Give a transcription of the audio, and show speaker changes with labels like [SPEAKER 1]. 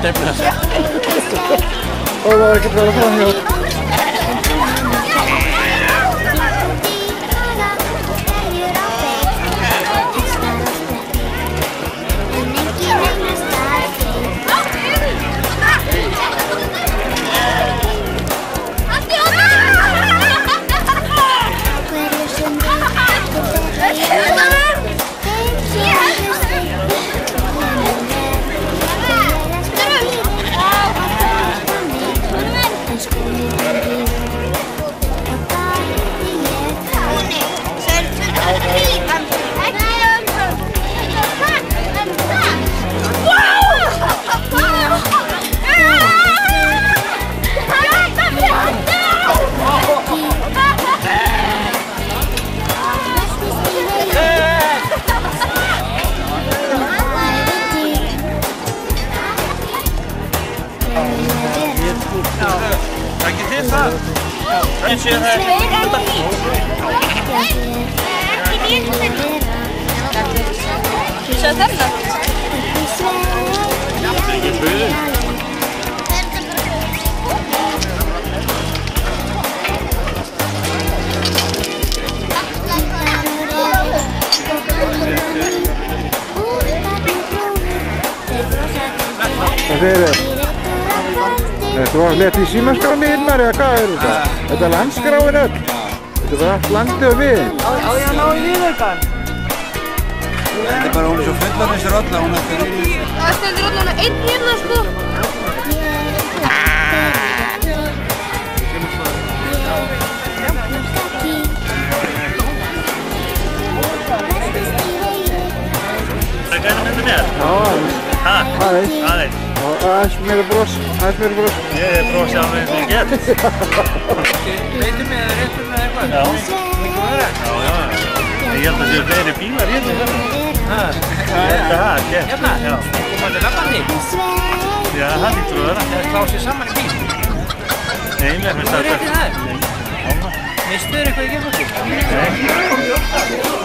[SPEAKER 1] Stefna sig.
[SPEAKER 2] Og það var ekkert verið að fara hjá.
[SPEAKER 1] Ekki þið það? Ég sé það ekki.
[SPEAKER 3] Þú séð þarna?
[SPEAKER 1] Það er ekki hlöðin.
[SPEAKER 2] Hvað segir þið? Þú var lett í símaskráni hinnar eða hvað er þetta? Þetta er landskráin öll. Þetta er bara allt landið og við.
[SPEAKER 4] Á ég að ná í viðaukann?
[SPEAKER 5] Þetta er bara, hún er svo fullan þessi rolla, hún er fyrir í þessu.
[SPEAKER 3] Það stendur rollana einn hérna sko.
[SPEAKER 1] Það er gæna myndið mér?
[SPEAKER 2] Já, aðeins.
[SPEAKER 1] Aðeins.
[SPEAKER 2] Aðeins meira bros, aðeins meira bros.
[SPEAKER 1] Ég er brosi á mig sem ég get.
[SPEAKER 4] Veitum við eða réttum við eitthvað?
[SPEAKER 1] Já. Já. Ég held að það séu fleiri bílar hérna í þarna. Þetta er gett.
[SPEAKER 4] Hérna?
[SPEAKER 1] Já.
[SPEAKER 4] Þú mætti labbandi?
[SPEAKER 1] Já, það lítur að vera.
[SPEAKER 4] Það er klásið saman í bíl.
[SPEAKER 1] Nei, mér finnst
[SPEAKER 4] Þú er réttið það?
[SPEAKER 1] Nei.
[SPEAKER 4] Mistuður eitthvað í gegnum?
[SPEAKER 1] Nei.